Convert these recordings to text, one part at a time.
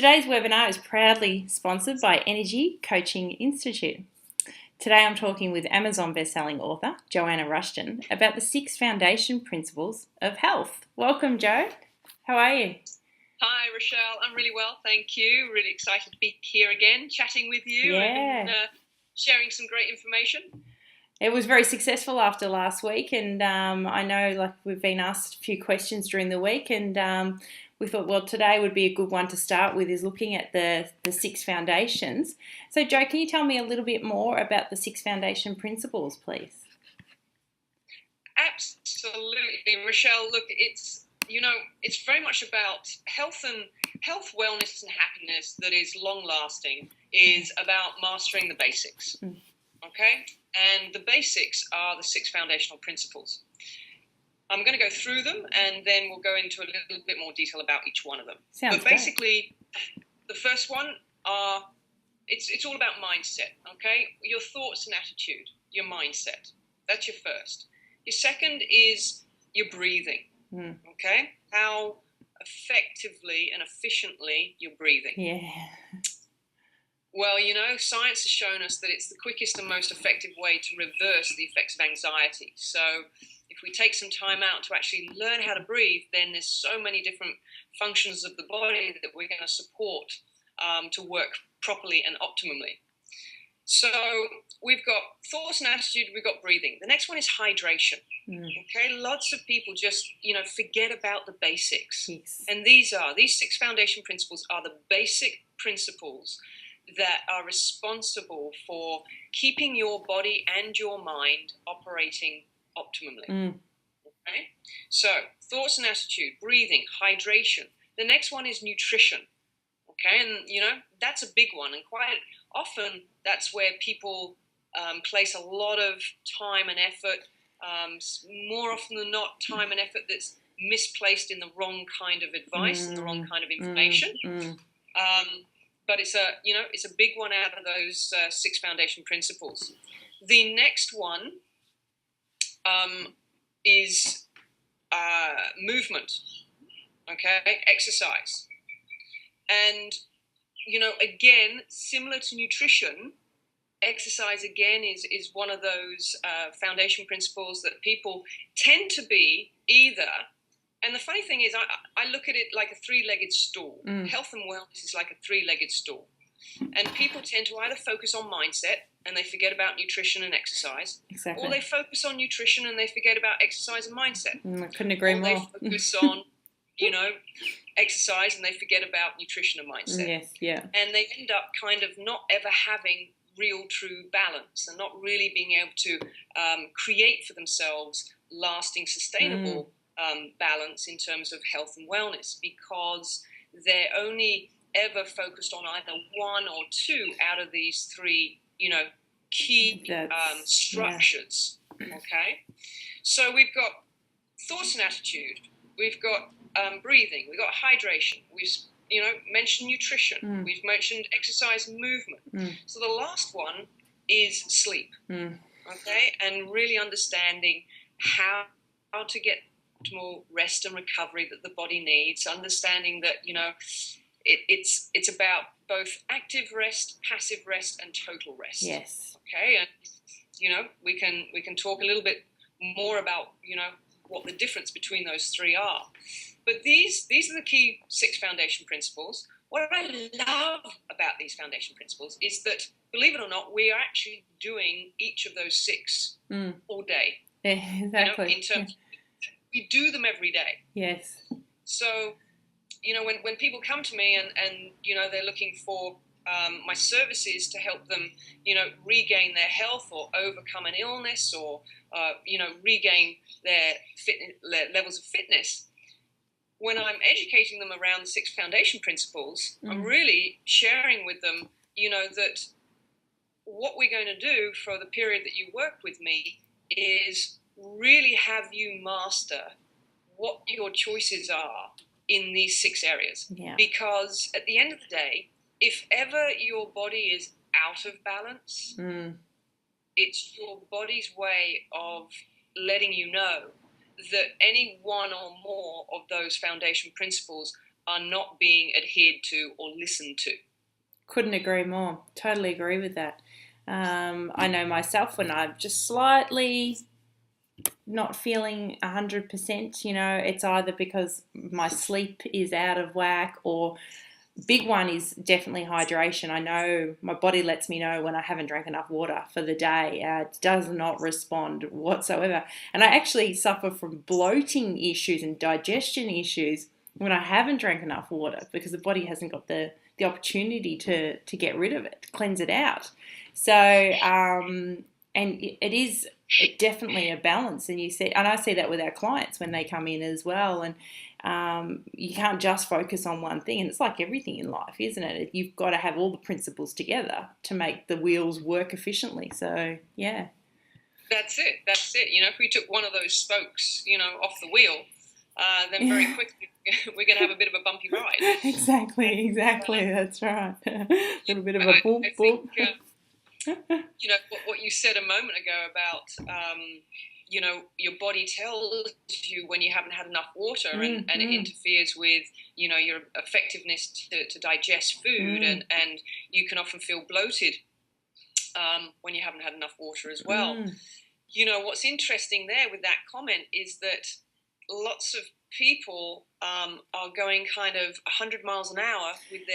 Today's webinar is proudly sponsored by Energy Coaching Institute. Today I'm talking with Amazon bestselling author Joanna Rushton about the 6 foundation principles of health. Welcome, Jo. How are you? Hi, Rochelle. I'm really well, thank you. Really excited to be here again, chatting with you and sharing some great information. It was very successful after last week, and I know we've been asked a few questions during the week, and we thought, well, today would be a good one to start with, is looking at the 6 foundations. So, Jo, can you tell me a little bit more about the 6 foundation principles, please? Absolutely, Rochelle. Look, it's very much about health, wellness, and happiness that is long-lasting. Is about mastering the basics. Okay, and the basics are the 6 foundational principles. I'm going to go through them, and then we'll go into a little bit more detail about each one of them. Sounds but basically, great. The first one it's all about mindset. Okay, your thoughts and attitude, your mindset. That's your first. Your second is your breathing. Okay, how effectively and efficiently you're breathing. Yeah. Well, science has shown us that it's the quickest and most effective way to reverse the effects of anxiety. So if we take some time out to actually learn how to breathe, then there's so many different functions of the body that we're going to support to work properly and optimally. So we've got thoughts and attitude, we've got breathing. The next one is hydration. Okay, lots of people just, forget about the basics. Yes. And these 6 foundation principles are the basic principles that are responsible for keeping your body and your mind operating optimally. Okay? So, thoughts and attitude, breathing, hydration. The next one is nutrition. Okay, and that's a big one, and quite often that's where people place a lot of time and effort. More often than not, time and effort that's misplaced in the wrong kind of advice and the wrong kind of information. But it's a big one out of those 6 foundation principles. The next one is movement. Okay, exercise. And, again, similar to nutrition, exercise, again, is one of those foundation principles that people tend to be either. And the funny thing is, I look at it like a 3-legged stool. Health and wellness is like a 3-legged stool. And people tend to either focus on mindset and they forget about nutrition and exercise. Exactly. Or they focus on nutrition and they forget about exercise and mindset. I couldn't agree more. Or they focus on, exercise and they forget about nutrition and mindset. Yes, yeah. And they end up kind of not ever having real true balance and not really being able to create for themselves lasting, sustainable balance in terms of health and wellness, because they're only ever focused on either one or 2 out of these 3, key structures. Yeah. Okay, so we've got thoughts and attitude, we've got breathing, we've got hydration, we've mentioned nutrition, we've mentioned exercise and movement. So the last one is sleep. Okay, and really understanding how to get optimal rest and recovery that the body needs, understanding that it's about both active rest, passive rest, and total rest. Yes. Okay, and we can talk a little bit more about what the difference between those 3 are. But these are the key 6 foundation principles. What I love about these foundation principles is that, believe it or not, we are actually doing each of those 6 all day. Yeah, exactly. In terms, we do them every day. Yes. So, when people come to me and they're looking for my services to help them, regain their health or overcome an illness or, regain their levels of fitness, when I'm educating them around the 6 foundation principles, I'm really sharing with them, that what we're going to do for the period that you work with me is really have you master what your choices are in these 6 areas. Yeah. Because at the end of the day, if ever your body is out of balance, it's your body's way of letting you know that any one or more of those foundation principles are not being adhered to or listened to. Couldn't agree more. Totally agree with that. I know myself when I'm just slightly not feeling 100%, it's either because my sleep is out of whack, or big one is definitely hydration. I know my body lets me know when I haven't drank enough water for the day. It does not respond whatsoever. And I actually suffer from bloating issues and digestion issues when I haven't drank enough water, because the body hasn't got the opportunity to get rid of it, cleanse it out. So, and it is definitely a balance. And I see that with our clients when they come in as well. And you can't just focus on one thing. And it's like everything in life, isn't it? You've got to have all the principles together to make the wheels work efficiently. So, yeah. That's it. If we took one of those spokes, off the wheel, then very quickly we're going to have a bit of a bumpy ride. Exactly. That's right. A little bit of a boop, boop. What you said a moment ago about, your body tells you when you haven't had enough water, and it interferes with, your effectiveness to digest food, and you can often feel bloated when you haven't had enough water as well. What's interesting there with that comment is that lots of people are going kind of 100 miles an hour with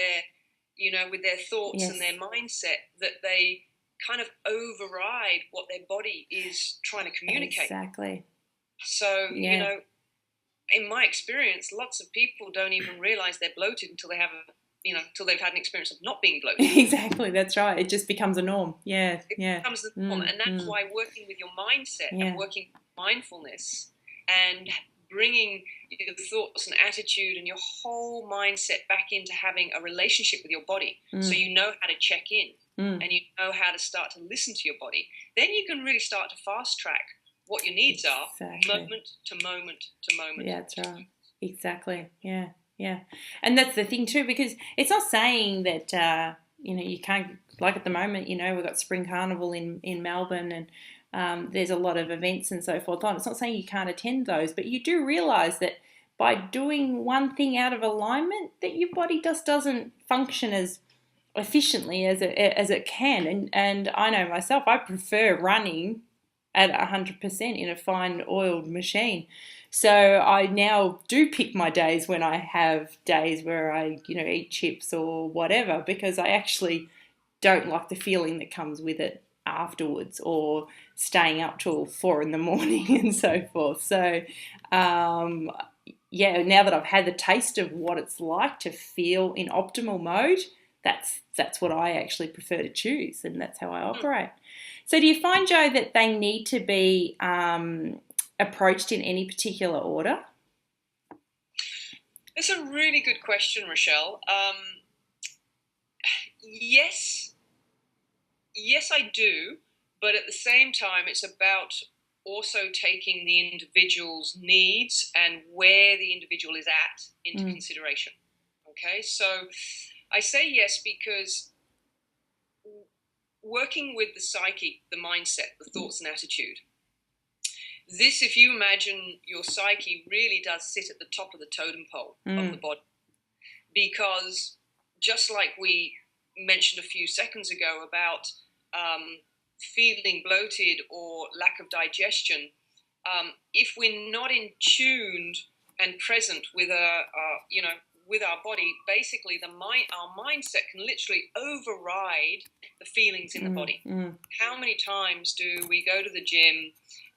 their thoughts and their mindset, that they kind of override what their body is trying to communicate. Exactly. So, in my experience, lots of people don't even realize they're bloated until they have till they've had an experience of not being bloated. Exactly, that's right. It just becomes a norm. It becomes the norm. And that's why working with your mindset and working with mindfulness and bringing your thoughts and attitude and your whole mindset back into having a relationship with your body, so you know how to check in and you know how to start to listen to your body, then you can really start to fast track what your needs are, moment to moment to moment. Yeah, that's right. Exactly. Yeah. And that's the thing too, because it's not saying that, you can't, like at the moment, we've got Spring Carnival in Melbourne, and there's a lot of events and so forth on. It's not saying you can't attend those, but you do realise that by doing one thing out of alignment, that your body just doesn't function as efficiently as it can. And I know myself, I prefer running at 100% in a fine oiled machine. So I now do pick my days when I have days where I, eat chips or whatever, because I actually don't like the feeling that comes with it afterwards, or staying up till 4 a.m. and so forth. So, now that I've had the taste of what it's like to feel in optimal mode, that's what I actually prefer to choose, and that's how I operate. So do you find, Jo, that they need to be approached in any particular order? It's a really good question, Rochelle. Yes, I do, but at the same time, it's about also taking the individual's needs and where the individual is at into consideration. Okay, so I say yes because working with the psyche, the mindset, the thoughts and attitude, this, if you imagine your psyche, really does sit at the top of the totem pole of the body. Because just like we mentioned a few seconds ago about feeling bloated or lack of digestion, if we're not in tuned and present with with our body, basically our mindset can literally override the feelings in the body. How many times do we go to the gym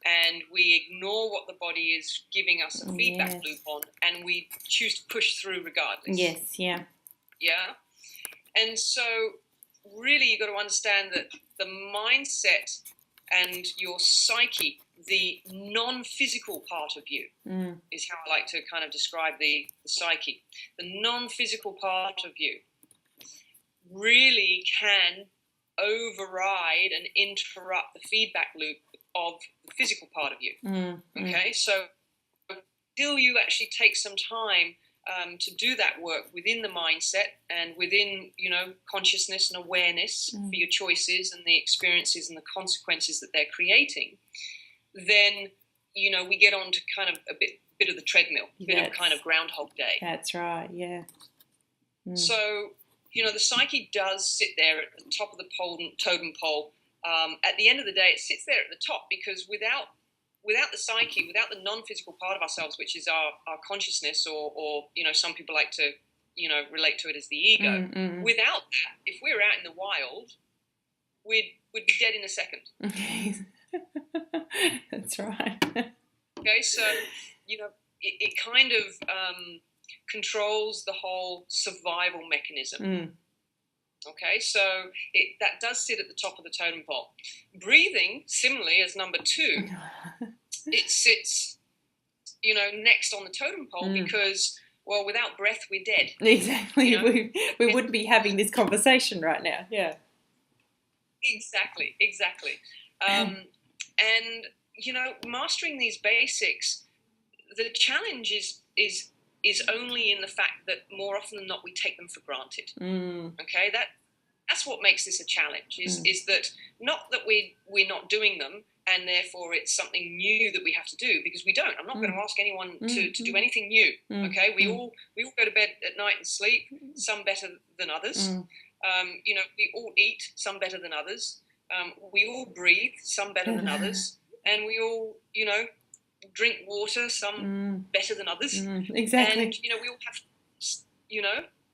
and we ignore what the body is giving us a feedback loop on, and we choose to push through regardless? Yes, yeah. Yeah? And so really you've got to understand that the mindset and your psyche, the non-physical part of you, is how I like to kind of describe the psyche. The non-physical part of you really can override and interrupt the feedback loop of the physical part of you. Okay, so till you actually take some time to do that work within the mindset and within, consciousness and awareness for your choices and the experiences and the consequences that they're creating, then, we get on to kind of a bit bit of the treadmill, bit of kind of Groundhog Day. That's right, yeah. So, the psyche does sit there at the top of the totem pole. At the end of the day, it sits there at the top because without the psyche, without the non-physical part of ourselves, which is our consciousness, or some people like to relate to it as the ego. Without that, if we were out in the wild, we'd be dead in a second. That's right. Okay, so it kind of controls the whole survival mechanism. Okay, so that does sit at the top of the totem pole. Breathing, similarly, as number 2, it sits, next on the totem pole because, well, without breath, we're dead. Exactly. We wouldn't be having this conversation right now. Yeah. Exactly. And, mastering these basics, the challenge is only in the fact that more often than not we take them for granted. Okay, that's what makes this a challenge. Is that not that we're not doing them and therefore it's something new that we have to do, because we don't. I'm not going to ask anyone to do anything new. Okay, we all go to bed at night and sleep, some better than others. We all eat, some better than others. We all breathe, some better than others, and we all drink water, some better than others. Exactly. And we all have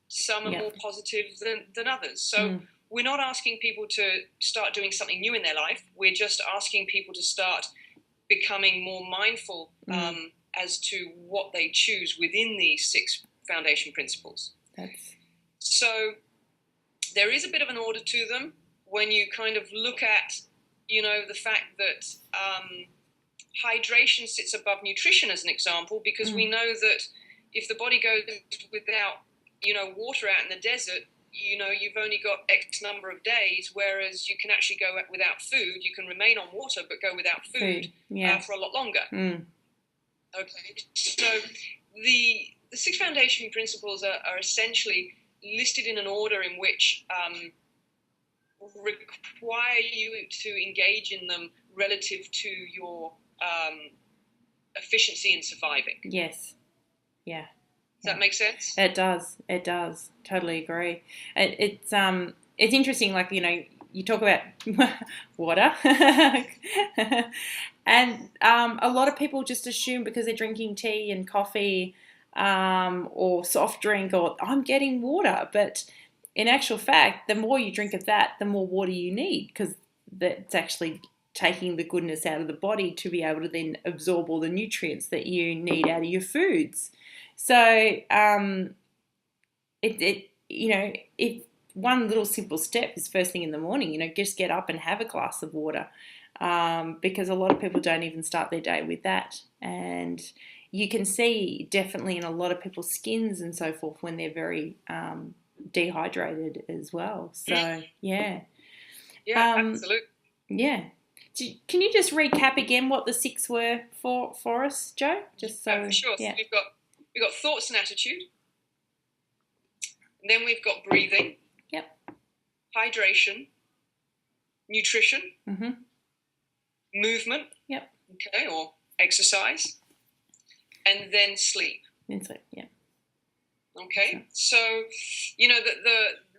some are more positive than others. So we're not asking people to start doing something new in their life. We're just asking people to start becoming more mindful as to what they choose within these 6 foundation principles. So there is a bit of an order to them when you kind of look at, the fact that hydration sits above nutrition as an example, because we know that if the body goes without, water out in the desert, you've only got X number of days, whereas you can actually go without food. You can remain on water, but go without food for a lot longer. Okay, so the 6 foundation principles are essentially listed in an order in which require you to engage in them relative to your efficiency in surviving. Yes. Yeah. Does that make sense? It does. Totally agree. It's interesting, like, you talk about water and a lot of people just assume because they're drinking tea and coffee or soft drink, or I'm getting water, but in actual fact, the more you drink of that, the more water you need, because that's actually taking the goodness out of the body to be able to then absorb all the nutrients that you need out of your foods. So, if one little simple step is first thing in the morning, just get up and have a glass of water, because a lot of people don't even start their day with that. And you can see definitely in a lot of people's skins and so forth when they're very dehydrated as well. So, yeah. Yeah, absolutely. Yeah. Can you just recap again what the 6 were for us, Jo? Just so. For sure. Yeah. So we've got thoughts and attitude. And then we've got breathing. Yep. Hydration. Nutrition. Movement. Yep. Okay, or exercise. And then sleep. Yeah. Okay, so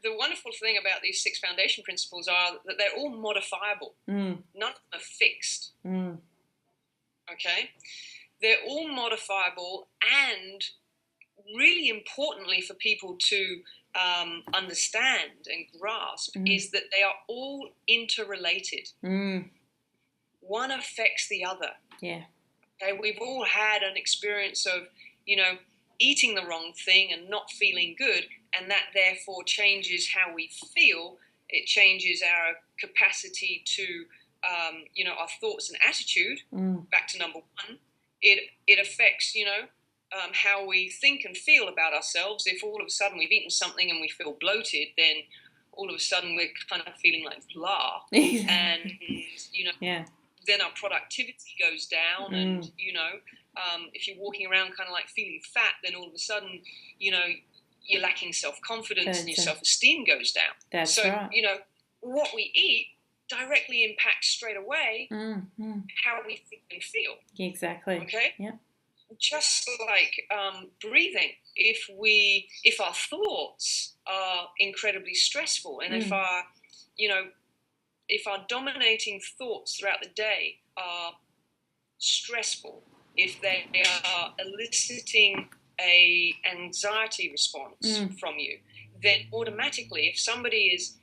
the wonderful thing about these 6 foundation principles are that they're all modifiable. None of them are fixed. Okay, they're all modifiable, and really importantly for people to understand and grasp is that they are all interrelated. One affects the other. Yeah. Okay, we've all had an experience of, eating the wrong thing and not feeling good, and that therefore changes how we feel. It changes our capacity to, our thoughts and attitude. Back to number 1, it affects, how we think and feel about ourselves. If all of a sudden we've eaten something and we feel bloated, then all of a sudden we're kind of feeling like blah, and then our productivity goes down, and if you're walking around kind of like feeling fat, then all of a sudden, you're lacking self-confidence and your self-esteem goes down. That's right. What we eat directly impacts straight away how we think and feel. Exactly. Okay? Yeah. just like breathing, if our thoughts are incredibly stressful, and if our, you know, if our dominating thoughts throughout the day are stressful, if they are eliciting a anxiety response from you, then automatically, if somebody is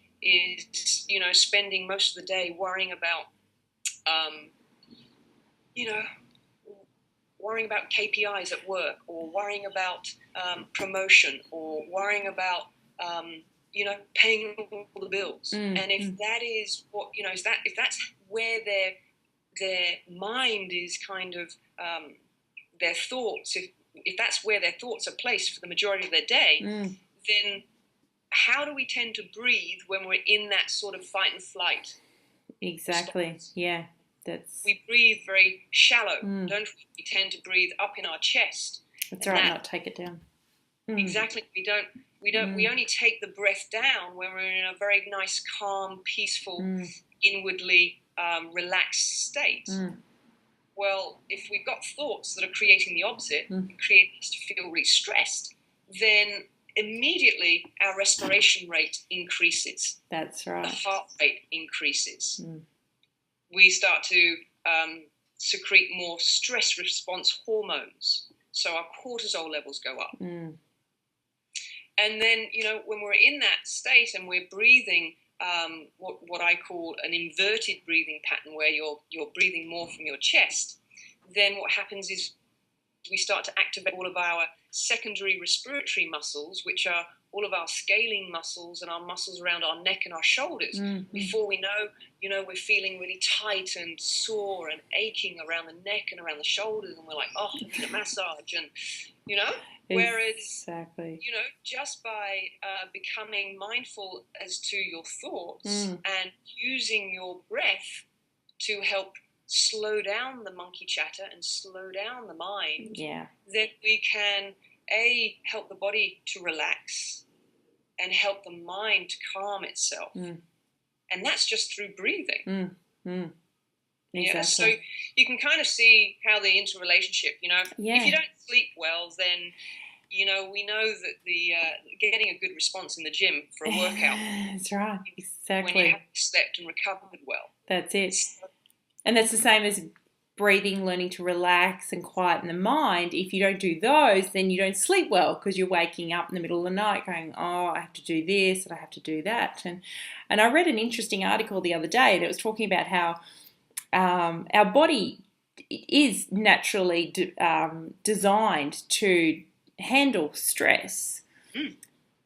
spending most of the day worrying about you know worrying about KPIs at work, or worrying about promotion, or worrying about paying all the bills, and if that is what if that's where their mind is kind of their thoughts, if that's where their thoughts are placed for the majority of their day, then how do we tend to breathe when we're in that sort of fight and flight? Exactly. Response? Yeah. We breathe very shallow, don't we? We tend to breathe up in our chest. That's right. Not take it down. Exactly. We only take the breath down when we're in a very nice, calm, peaceful, inwardly relaxed state. Well, if we've got thoughts that are creating the opposite, creating us to feel really stressed, then immediately our respiration rate increases. That's right. The heart rate increases. We start to secrete more stress response hormones, so our cortisol levels go up. And then, when we're in that state and we're breathing what I call an inverted breathing pattern, where you're breathing more from your chest, then what happens is we start to activate all of our secondary respiratory muscles, which are all of our scaling muscles and our muscles around our neck and our shoulders. Before we know, we're feeling really tight and sore and aching around the neck and around the shoulders, and we're like, oh, I need a massage, and Whereas, exactly. Just by becoming mindful as to your thoughts and using your breath to help slow down the monkey chatter and slow down the mind, then we can help the body to relax and help the mind to calm itself. And that's just through breathing. Exactly. Yeah, so you can kind of see how the interrelationship, if you don't sleep well, then, we know that the getting a good response in the gym for a workout. That's right, exactly. When you have slept and recovered well. That's it. And that's the same as breathing, learning to relax and quieten the mind. If you don't do those, then you don't sleep well, because you're waking up in the middle of the night going, oh, I have to do this and I have to do that. And I read an interesting article the other day, and it was talking about how our body is naturally designed to handle stress,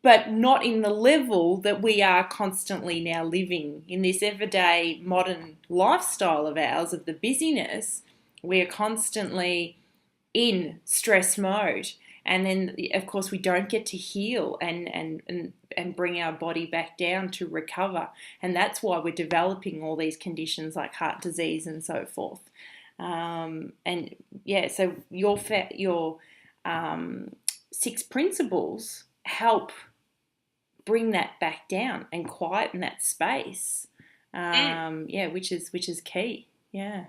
but not in the level that we are constantly now living in this everyday modern lifestyle of ours, of the busyness. We are constantly in stress mode. And then, of course, we don't get to heal and bring our body back down to recover. And that's why we're developing all these conditions like heart disease and so forth. So your 6 principles help bring that back down and quieten that space. Which is key. Yeah.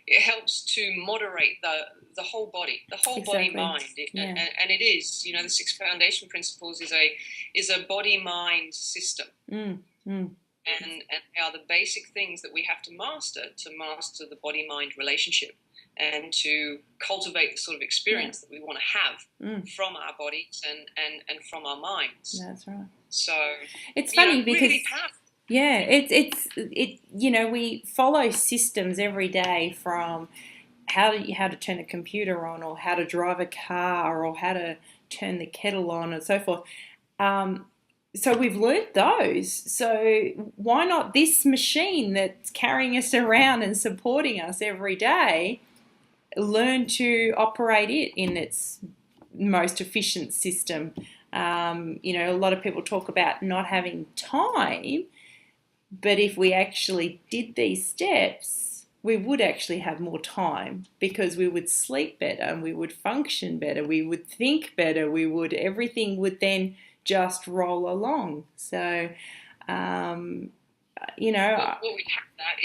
It helps to moderate the whole body, body mind, and it is, the 6 foundation principles is a body mind system, and they are the basic things that we have to master the body mind relationship, and to cultivate the sort of experience that we want to have from our bodies and from our minds. That's right. So it's funny because really powerful. Yeah, we follow systems every day, from how to turn a computer on, or how to drive a car, or how to turn the kettle on, and so forth. So we've learnt those. So why not this machine that's carrying us around and supporting us every day, learn to operate it in its most efficient system? A lot of people talk about not having time. But if we actually did these steps, we would actually have more time, because we would sleep better, and we would function better, we would think better, everything would then just roll along. So, what we have that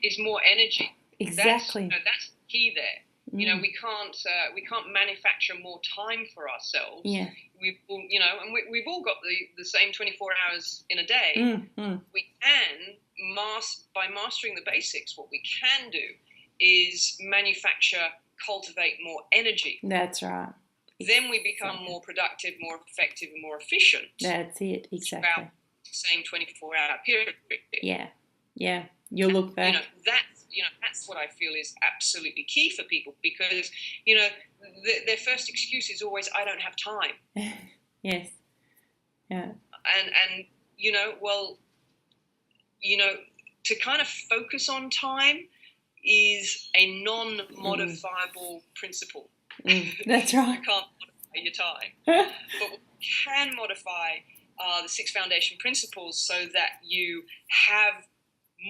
is more energy. Exactly. That's key there. You know, we can't manufacture more time for ourselves. Yeah. We've we've all got the same 24 hours in a day. We can by mastering the basics. What we can do is cultivate more energy. That's right. Then we become more productive, more effective, and more efficient. That's it, exactly. Throughout the same 24-hour period. Yeah. You'll look back. That's what I feel is absolutely key for people, because their first excuse is always, I don't have time. Yes. Yeah. And to kind of focus on time is a non-modifiable principle. That's right. You can't modify your time. But we can modify the 6 foundation principles so that you have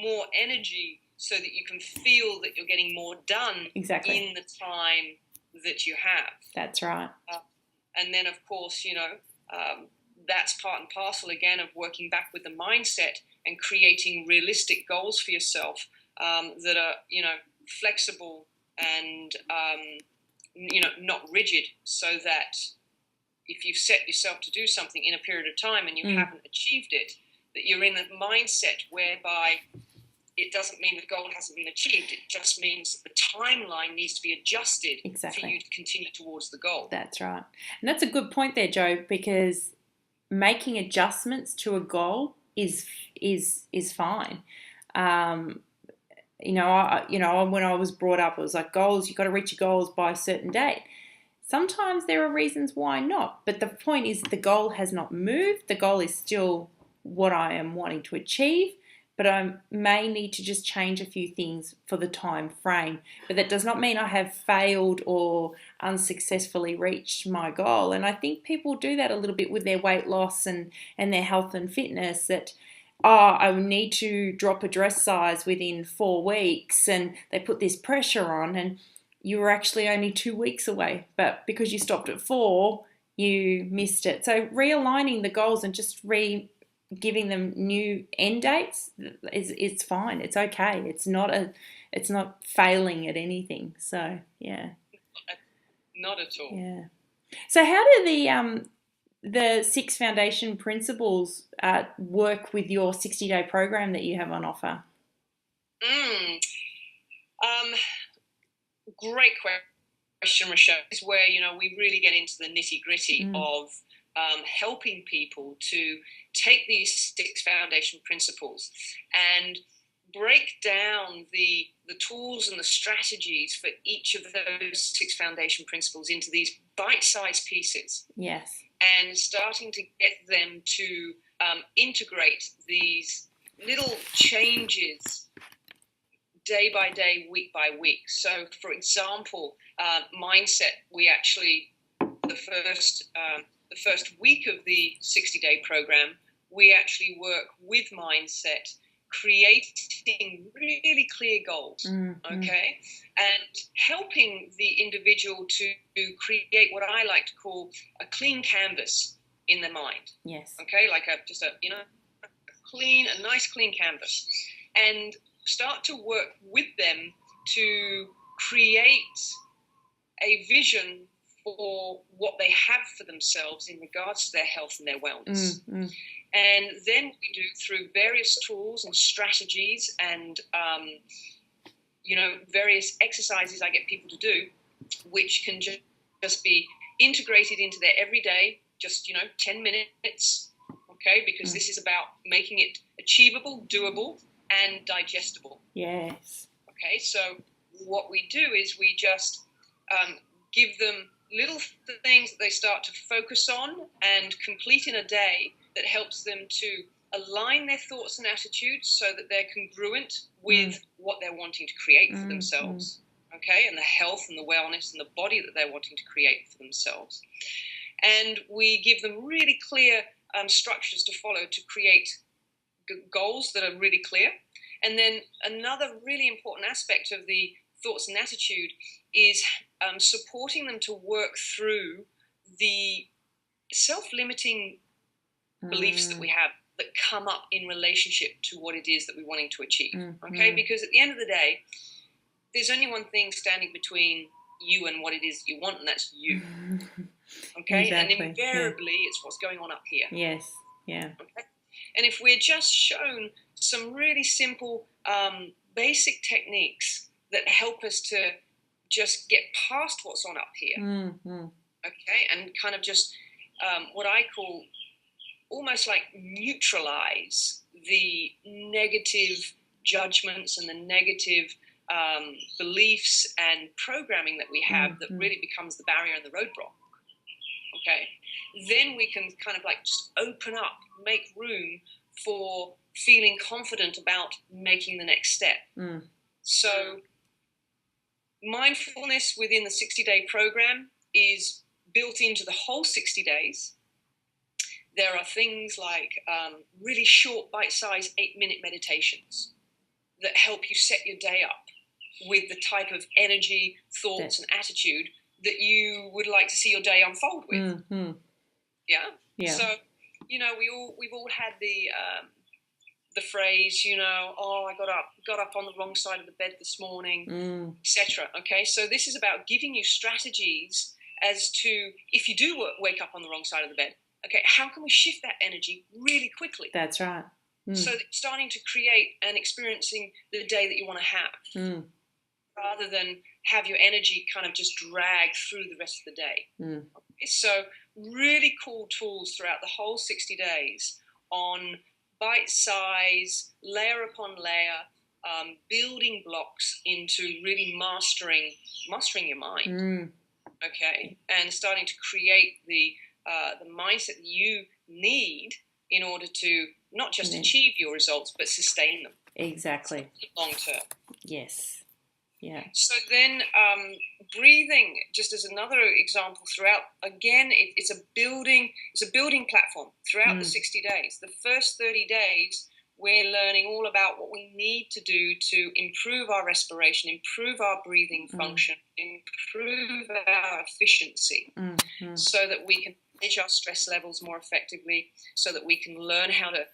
more energy, so that you can feel that you're getting more done in the time that you have. That's right. And then, of course, that's part and parcel, again, of working back with the mindset and creating realistic goals for yourself that are, flexible and, not rigid, so that if you've set yourself to do something in a period of time and you haven't achieved it, that you're in a mindset whereby it doesn't mean the goal hasn't been achieved. It just means the timeline needs to be adjusted for you to continue towards the goal. That's right. And that's a good point there, Joe, because making adjustments to a goal is fine. When I was brought up, it was like, goals, you've got to reach your goals by a certain date. Sometimes there are reasons why not, but the point is the goal has not moved. The goal is still what I am wanting to achieve, but I may need to just change a few things for the time frame. But that does not mean I have failed or unsuccessfully reached my goal. And I think people do that a little bit with their weight loss and their health and fitness, that I need to drop a dress size within 4 weeks, and they put this pressure on, and you were actually only 2 weeks away, but because you stopped at 4, you missed it. So realigning the goals and just giving them new end dates is fine. It's okay. It's not failing at anything. So yeah. Not at all. Yeah. So how do the 6 foundation principles work with your 60-day program that you have on offer? Great question, Rochelle. It's where we really get into the nitty-gritty of helping people to take these 6 foundation principles and break down the tools and the strategies for each of those 6 foundation principles into these bite-sized pieces. Yes. And starting to get them to integrate these little changes day by day, week by week. So, for example, mindset, we actually, the first week of the 60-day program, we actually work with mindset, creating really clear goals, okay? And helping the individual to create what I like to call a clean canvas in their mind. Yes. Okay, like a nice clean canvas. And start to work with them to create a vision for what they have for themselves in regards to their health and their wellness. And then we do, through various tools and strategies and, various exercises I get people to do, which can just be integrated into their everyday, 10 minutes, okay? Because this is about making it achievable, doable, and digestible. Yes. Okay, so what we do is we just give them little things that they start to focus on and complete in a day that helps them to align their thoughts and attitudes so that they're congruent with what they're wanting to create for themselves, okay, and the health and the wellness and the body that they're wanting to create for themselves. And we give them really clear structures to follow to create goals that are really clear. And then another really important aspect of the thoughts and attitude is supporting them to work through the self-limiting beliefs that we have that come up in relationship to what it is that we're wanting to achieve, okay? Because at the end of the day, there's only one thing standing between you and what it is you want, and that's you. Okay, Exactly. and invariably, it's what's going on up here. Yes. Yeah. Okay, and if we're just shown some really simple, basic techniques that help us to just get past what's on up here, okay, and kind of just what I call almost like neutralize the negative judgments and the negative beliefs and programming that we have that really becomes the barrier and the roadblock. Okay, then we can kind of like just open up, make room for feeling confident about making the next step. So mindfulness within the 60-day program is built into the whole 60 days. There are things like really short, bite-sized 8-minute meditations that help you set your day up with the type of energy, thoughts, and attitude that you would like to see your day unfold with. Yeah. So, we've all had the phrase, oh, I got up on the wrong side of the bed this morning, etc. Okay, so this is about giving you strategies as to if you do wake up on the wrong side of the bed. Okay, how can we shift that energy really quickly? That's right. So that you're starting to create and experiencing the day that you want to have, rather than have your energy kind of just drag through the rest of the day. Okay, so really cool tools throughout the whole 60 days on bite size, layer upon layer, building blocks into really mastering your mind. Okay, and starting to create the mindset that you need in order to not just achieve your results, but sustain them. Exactly. Long term. Yes. Yeah. So then breathing, just as another example throughout, again, it's a building platform throughout the 60 days. The first 30 days, we're learning all about what we need to do to improve our respiration, improve our breathing function, improve our efficiency, so that we can manage our stress levels more effectively, so that we can learn how to,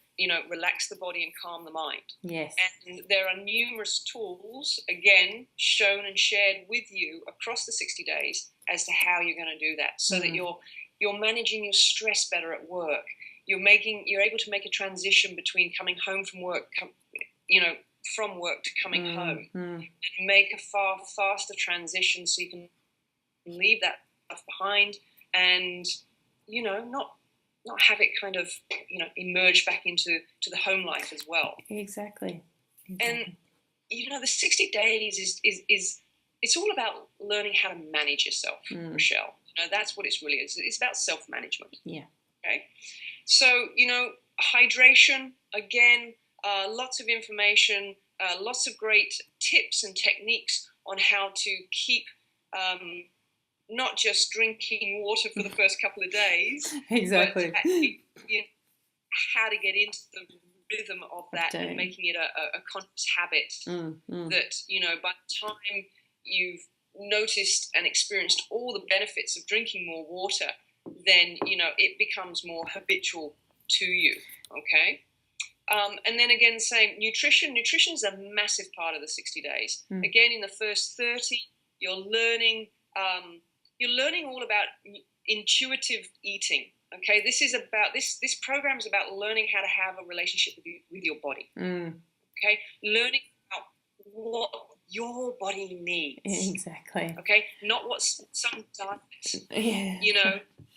relax the body and calm the mind. Yes. And there are numerous tools, again, shown and shared with you across the 60 days as to how you're going to do that, so that you're managing your stress better at work. You're able to make a transition between coming home from work, from work to coming home, and make a far faster transition so you can leave that stuff behind and, not have it kind of, emerge back into the home life as well. Exactly. And, the 60 days is it's all about learning how to manage yourself, Rochelle. That's what it's really is. It's about self-management. Yeah. Okay. So, hydration, again, lots of information, lots of great tips and techniques on how to keep not just drinking water for the first couple of days, exactly, but actually, how to get into the rhythm of that and making it a conscious habit that, by the time you've noticed and experienced all the benefits of drinking more water, then, it becomes more habitual to you, okay? And then again, same, nutrition. Nutrition is a massive part of the 60 days. Again, in the first 30, you're learning all about intuitive eating, okay? This program is about learning how to have a relationship with your body, okay? Learning about what your body needs. Exactly. Okay? Not what some diet,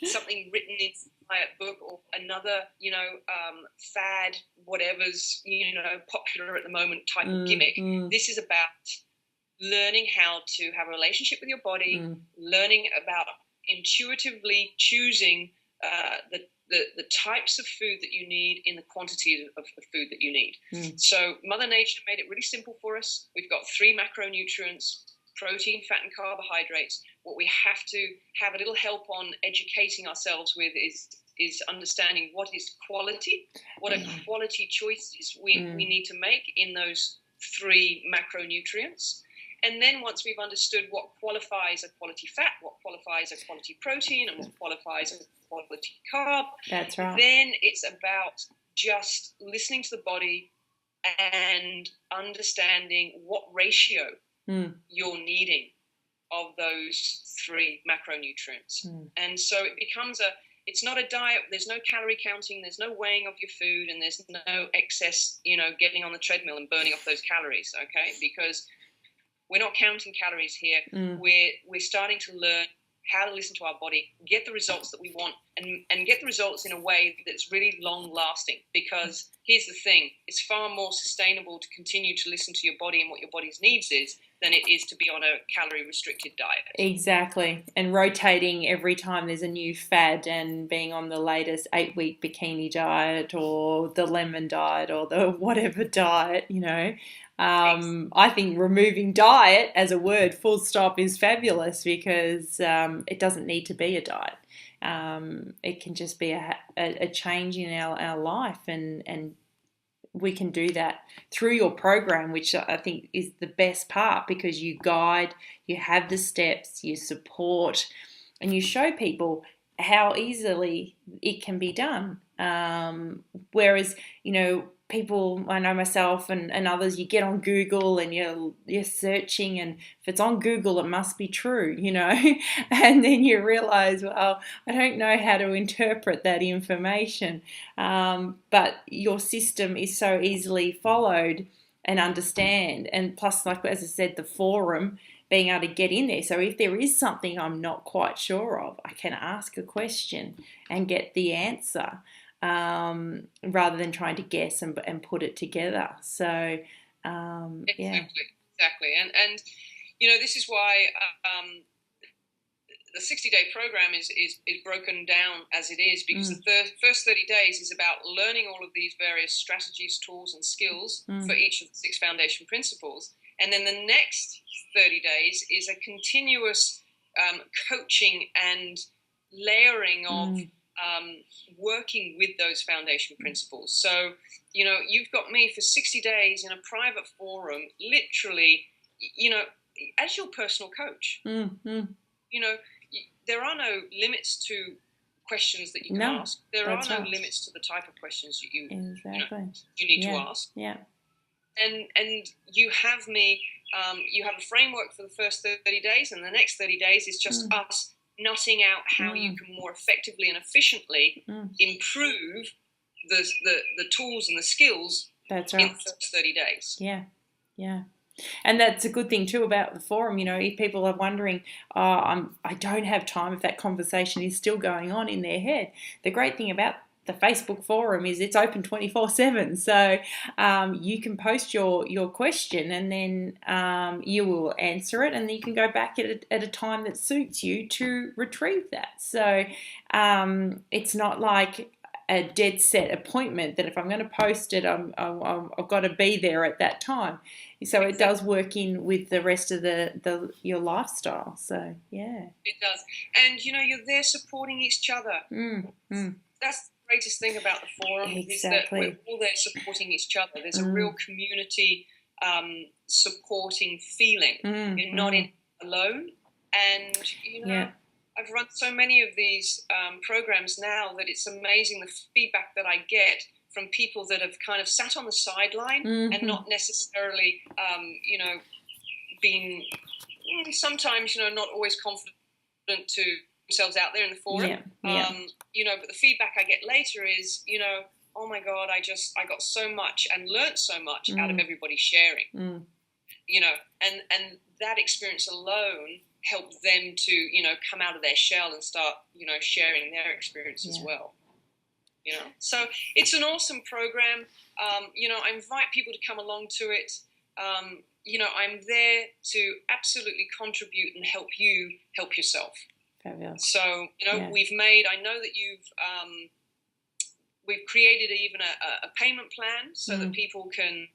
something written in a diet book or another, fad, whatever's, popular at the moment type of gimmick. This is about learning how to have a relationship with your body, learning about intuitively choosing the types of food that you need in the quantity of the food that you need. So Mother Nature made it really simple for us. We've got 3 macronutrients: protein, fat, and carbohydrates. What we have to have a little help on educating ourselves with is understanding what is quality, what are quality choices we need to make in those 3 macronutrients. And then once we've understood what qualifies a quality fat, what qualifies a quality protein, and what qualifies a quality carb, that's right. Then it's about just listening to the body and understanding what ratio you're needing of those 3 macronutrients. And so it becomes it's not a diet. There's no calorie counting. There's no weighing of your food, and there's no excess, getting on the treadmill and burning off those calories. Okay, because we're not counting calories here. We're starting to learn how to listen to our body, get the results that we want, and get the results in a way that's really long-lasting. Because here's the thing, it's far more sustainable to continue to listen to your body and what your body's needs is than it is to be on a calorie-restricted diet. Exactly. And rotating every time there's a new fad, and being on the latest 8-week bikini diet or the lemon diet or the whatever diet, I think removing diet as a word, full stop, is fabulous, because it doesn't need to be a diet. It can just be a change in our life, and we can do that through your program, which I think is the best part, because you guide, you have the steps, you support, and you show people how easily it can be done. Whereas, people, I know myself and others, you get on Google and you're searching, and if it's on Google, it must be true, and then you realize, well, I don't know how to interpret that information. But your system is so easily followed and understand. And plus, like as I said, the forum, being able to get in there. So if there is something I'm not quite sure of, I can ask a question and get the answer, rather than trying to guess and put it together. So, Exactly. And this is why the 60-day program is broken down as it is, because the first 30 days is about learning all of these various strategies, tools, and skills for each of the 6 foundation principles. And then the next 30 days is a continuous coaching and layering of working with those foundation principles. So, you've got me for 60 days in a private forum, literally, as your personal coach. There are no limits to questions that you can ask. There are no limits to the type of questions you need to ask. Yeah. And you have me, you have a framework for the first 30 days, and the next 30 days is just us nutting out how you can more effectively and efficiently improve the tools and the skills in the first 30 days. Yeah. And that's a good thing too about the forum. If people are wondering, I don't have time, if that conversation is still going on in their head, the great thing about the Facebook forum is it's open 24/7. So you can post your question, and then you will answer it, and then you can go back at a time that suits you to retrieve that. So it's not like a dead set appointment that if I'm going to post it, I've got to be there at that time. So it does work in with the rest of your lifestyle. So yeah, it does. And you're there supporting each other. That's the greatest thing about the forum, is that we're all there supporting each other. There's a real community supporting feeling. You're not in alone. And I've run so many of these programs now that it's amazing the feedback that I get from people that have kind of sat on the sideline and not necessarily, been sometimes, not always confident to themselves out there in the forum. But the feedback I get later is, oh my God, I got so much and learnt so much out of everybody sharing. And that experience alone helped them to, come out of their shell and start, sharing their experience as well. So it's an awesome program. I invite people to come along to it. I'm there to absolutely contribute and help you help yourself. Fabulous. So, I know that we've created even a payment plan so that people can,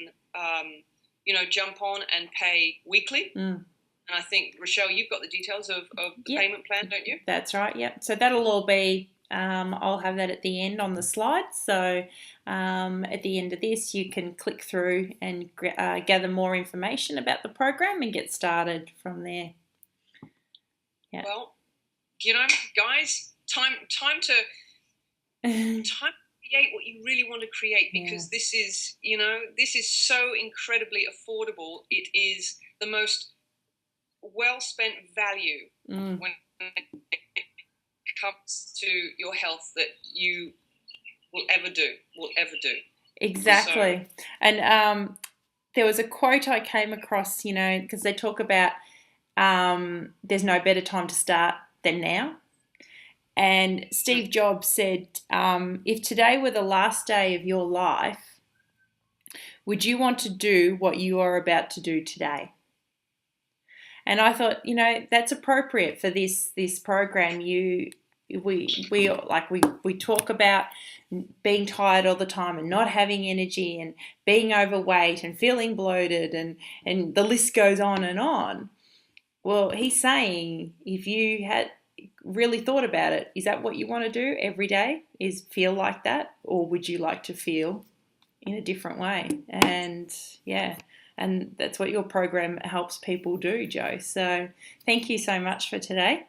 jump on and pay weekly. And I think, Rochelle, you've got the details of the payment plan, don't you? That's right, yep. So that'll all be, I'll have that at the end on the slide. So at the end of this, you can click through and gather more information about the program and get started from there. Yeah. Well, guys, time to create what you really want to create, because this is so incredibly affordable. It is the most well spent value Mm. when it comes to your health that you will ever do. Exactly. So, And there was a quote I came across, because they talk about there's no better time to start than now. And Steve Jobs said, if today were the last day of your life, would you want to do what you are about to do today? And I thought, that's appropriate for this program. We talk about being tired all the time and not having energy and being overweight and feeling bloated and the list goes on and on. Well, he's saying if you had really thought about it, is that what you want to do every day? Is feel like that? Or would you like to feel in a different way? And yeah, and that's what your program helps people do, Jo. So thank you so much for today.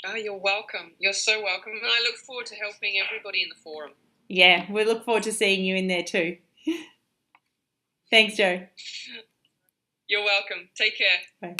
Oh, you're welcome. You're so welcome. And I look forward to helping everybody in the forum. Yeah, we look forward to seeing you in there too. Thanks, Jo. You're welcome. Take care. Bye.